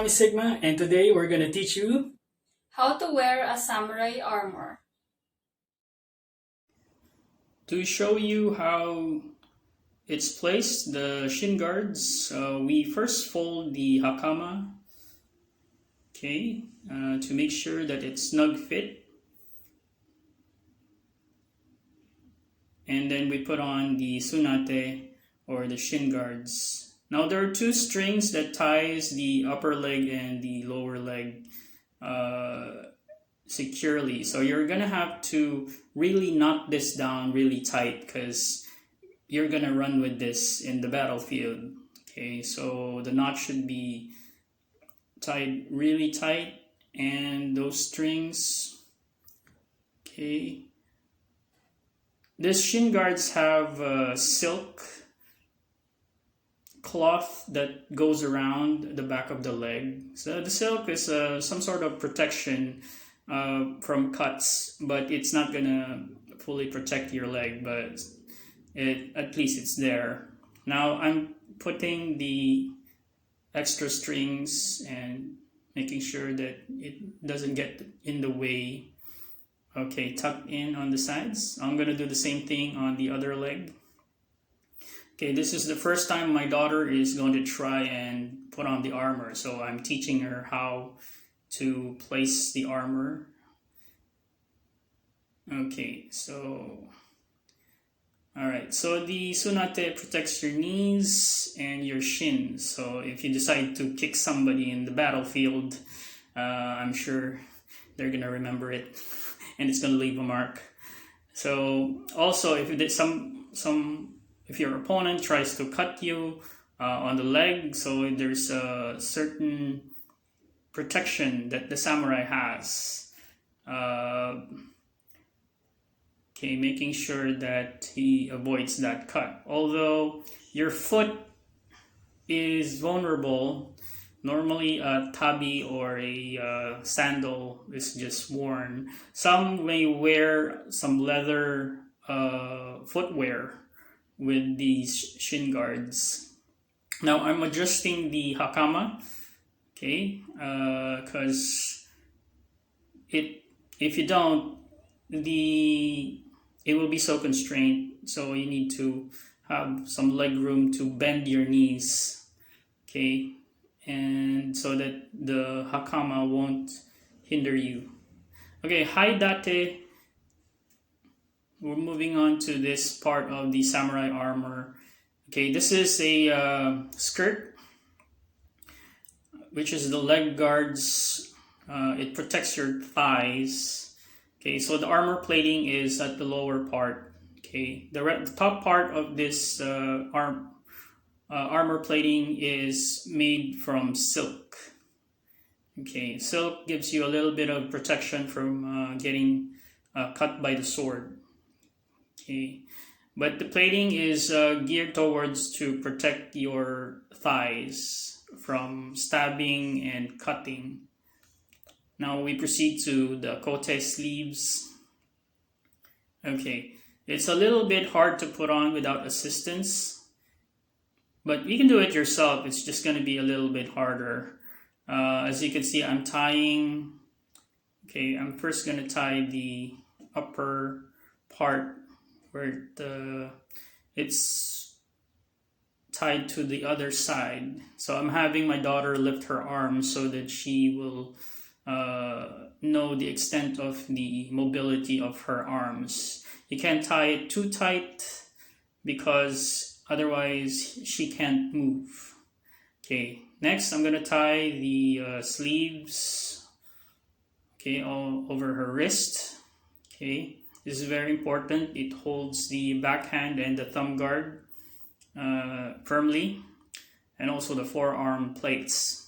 Sigma, and today we're going to teach you How to wear a samurai armor. to show you how it's placed, the shin guards. We first fold the hakama, okay, to make sure that it's snug fit. And then we put on the sunate or the shin guards. Now there are two strings that ties the upper leg and the lower leg securely. So you're gonna have to really knot this down really tight because you're gonna run with this in the battlefield. Okay, so the knot should be tied really tight, and those strings, okay. This shin guards have silk cloth that goes around the back of the leg. So the silk is some sort of protection from cuts, but it's not gonna fully protect your leg, but at least it's there. Now I'm putting the extra strings and making sure that it doesn't get in the way. Okay, tuck in on the sides. I'm gonna do the same thing on the other leg. Okay, this is the first time my daughter is going to try and put on the armor, so I'm teaching her how to place the armor. Okay, so alright, so the sunate protects your knees and your shins. So if you decide to kick somebody in the battlefield, I'm sure they're gonna remember it and it's gonna leave a mark. So also if if your opponent tries to cut you on the leg, so there's a certain protection that the samurai has. Okay, making sure that he avoids that cut. Although your foot is vulnerable, normally a tabi or a sandal is just worn. Some may wear some leather footwear with these shin guards. Now I'm adjusting the hakama, okay, because if you don't, it will be so constrained, so you need to have some leg room to bend your knees, okay, and so that the hakama won't hinder you. Okay, haidate. We're moving on to this part of the samurai armor. Okay, this is a skirt, which is the leg guards. It protects your thighs. Okay, so the armor plating is at the lower part. Okay, the top part of this armor plating is made from silk. Okay, silk gives you a little bit of protection from getting cut by the sword. Okay, but the plating is geared towards to protect your thighs from stabbing and cutting. Now we proceed to the kote sleeves. Okay, it's a little bit hard to put on without assistance, but you can do it yourself. It's just going to be a little bit harder. As you can see, I'm tying. Okay, I'm first going to tie the upper part where it's tied to the other side. So I'm having my daughter lift her arms so that she will know the extent of the mobility of her arms. You can't tie it too tight because otherwise she can't move. Okay, next I'm gonna tie the sleeves, okay, all over her wrist. Okay, this is very important. It holds the backhand and the thumb guard firmly, and also the forearm plates.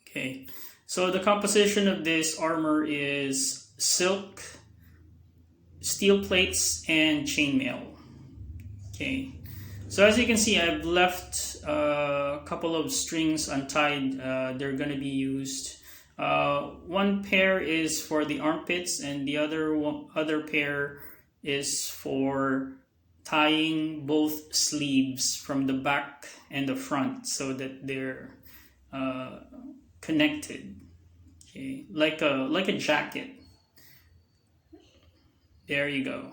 Okay, so the composition of this armor is silk, steel plates, and chainmail. Okay, so as you can see, I've left a couple of strings untied. They're going to be used. One pair is for the armpits, and the other pair is for tying both sleeves from the back and the front, so that they're connected. Okay, like a jacket. There you go.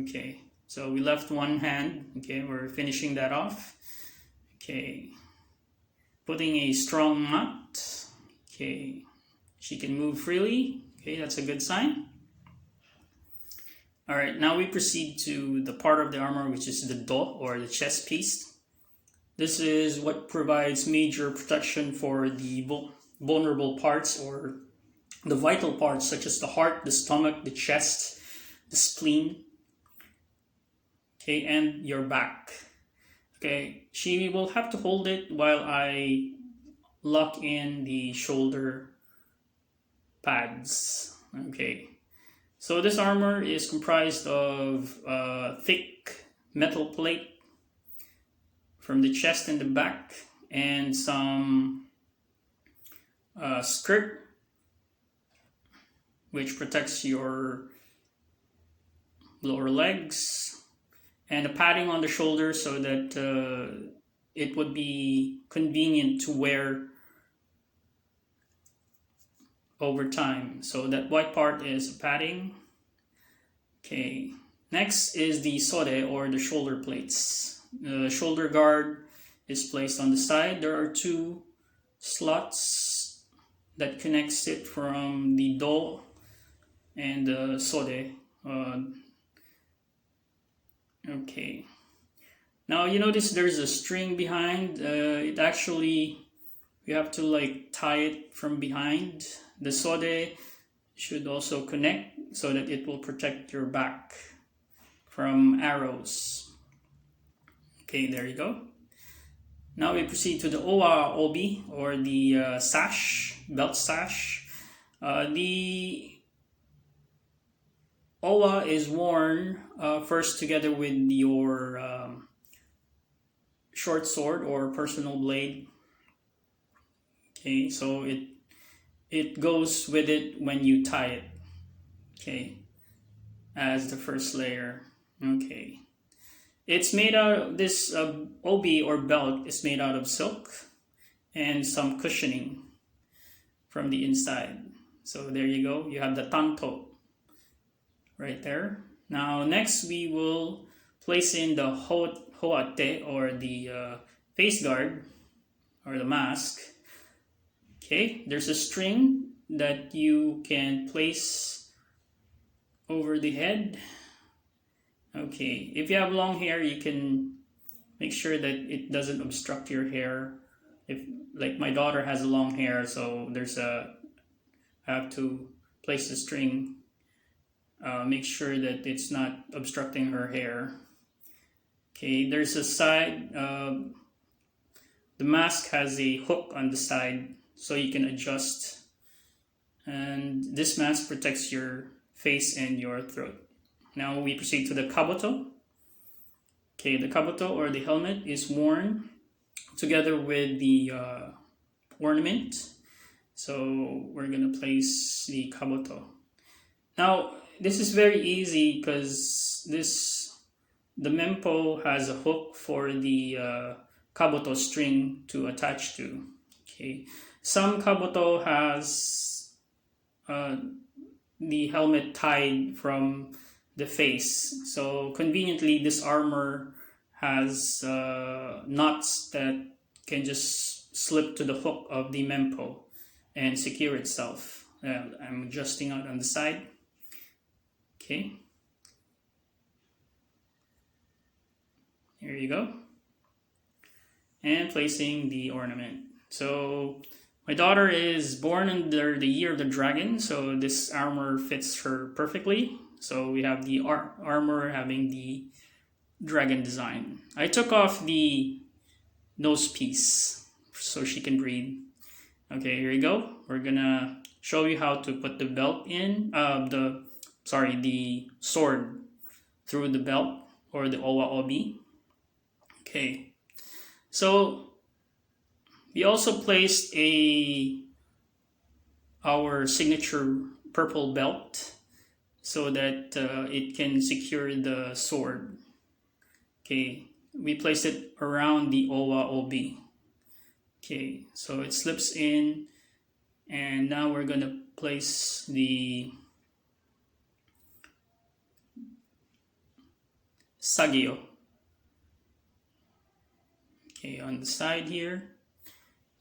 Okay, so we left one hand. Okay, we're finishing that off. Okay, putting a strong knot. Okay, she can move freely. Okay, that's a good sign. All right, now we proceed to the part of the armor which is the do, or the chest piece. This is what provides major protection for the vulnerable parts, or the vital parts, such as the heart, the stomach, the chest, the spleen, okay, and your back. Okay, she will have to hold it while I lock in the shoulder pads. Okay, so this armor is comprised of thick metal plate from the chest and the back, and some skirt which protects your lower legs, and a padding on the shoulder so that it would be convenient to wear over time. So that white part is padding. Okay, next is the sode, or the shoulder plates. The shoulder guard is placed on the side. There are two slots that connects it from the do and the sode. Okay, now you notice there's a string behind. It actually, you have to like tie it from behind. The sode should also connect so that it will protect your back from arrows. Okay, there you go. Now we proceed to the owa obi, or the sash, belt sash. The owa is worn first together with your short sword or personal blade. Okay, so it goes with it when you tie it. Okay, as the first layer. Okay, it's made out of this obi, or belt, is made out of silk and some cushioning from the inside. So there you go. You have the tanto right there. Now next we will place in the hoate, or the face guard, or the mask. Okay, there's a string that you can place over the head. Okay, if you have long hair, you can make sure that it doesn't obstruct your hair. If, like, my daughter has long hair, so I have to place the string, make sure that it's not obstructing her hair. Okay, there's a side, the mask has a hook on the side so you can adjust, and this mask protects your face and your throat. Now we proceed to the kabuto. Okay, the kabuto, or the helmet, is worn together with the ornament. So we're gonna place the kabuto. Now this is very easy because the mempo has a hook for the kabuto string to attach to. Okay, some kabuto has the helmet tied from the face. So conveniently, this armor has knots that can just slip to the hook of the mempo and secure itself. I'm adjusting out on the side. Okay. Here you go. And placing the ornament. So my daughter is born under the year of the dragon, so this armor fits her perfectly. So we have the armor having the dragon design. I took off the nose piece so she can breathe. Okay, here you go. We're gonna show you how to put the belt in, the sword through the belt, or the owa obi. Okay, so we also placed our signature purple belt so that it can secure the sword. Okay, we placed it around the owa obi. Okay, so it slips in And now we're going to place the sagyo, okay, on the side here.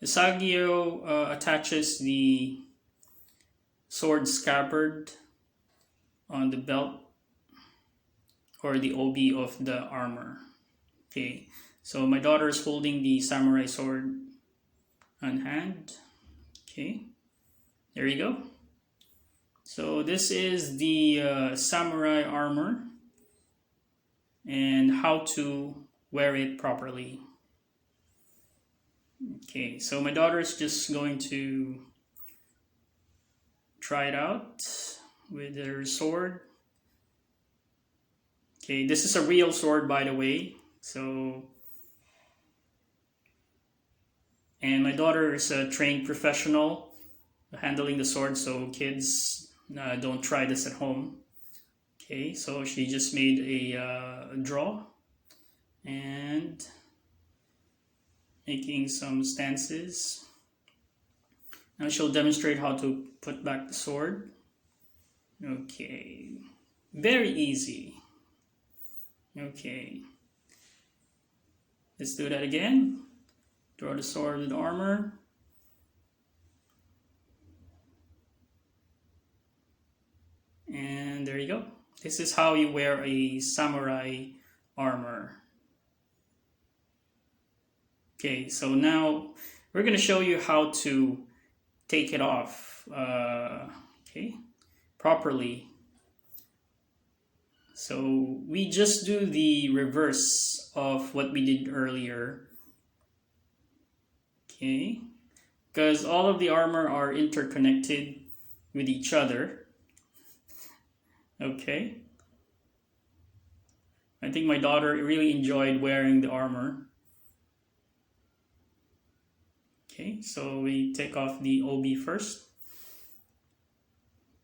The sagyo attaches the sword scabbard on the belt or the obi of the armor. Okay, so my daughter is holding the samurai sword on hand. Okay, there you go. So this is the samurai armor and how to wear it properly. Okay, so my daughter is just going to try it out with her sword. Okay, this is a real sword, by the way. So, and my daughter is a trained professional handling the sword, so kids don't try this at home. Okay, so she just made a draw and making some stances. Now she'll demonstrate how to put back the sword. Okay, very easy. Okay, let's do that again. Draw the sword with armor. And there you go. This is how you wear a samurai armor. Okay, so now we're going to show you how to take it off properly. So we just do the reverse of what we did earlier. Okay, because all of the armor are interconnected with each other. Okay, I think my daughter really enjoyed wearing the armor. Okay, so we take off the obi first.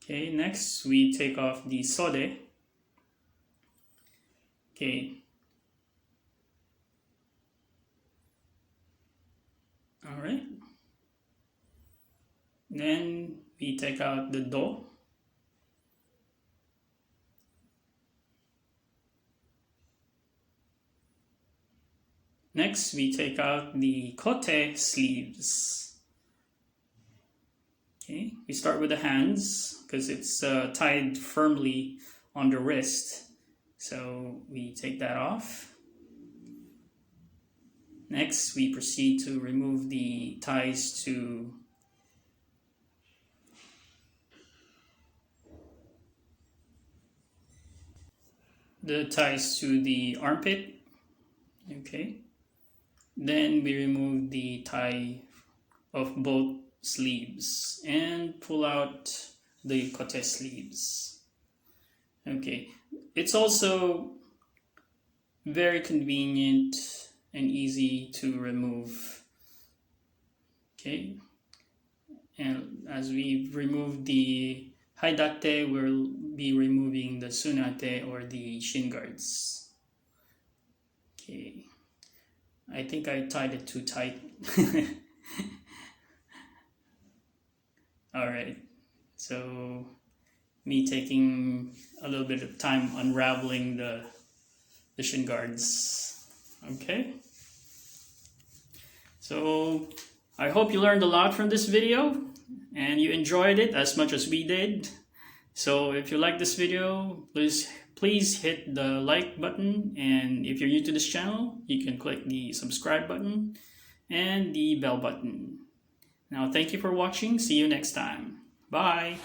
Okay, next we take off the sode. Okay. All right. Then we take out the do. Next, we take out the kote sleeves. Okay, we start with the hands because it's tied firmly on the wrist. So we take that off. Next, we proceed to remove the ties to the armpit. Okay. Then we remove the tie of both sleeves and pull out the kote sleeves. Okay, it's also very convenient and easy to remove. Okay, and as we remove the haidate, we'll be removing the sunate or the shin guards. Okay. I think I tied it too tight. Alright, so me taking a little bit of time unraveling the shin guards. Okay, so I hope you learned a lot from this video and you enjoyed it as much as we did. So if you like this video, please hit the like button, and if you're new to this channel, you can click the subscribe button and the bell button. Now, thank you for watching. See you next time. Bye!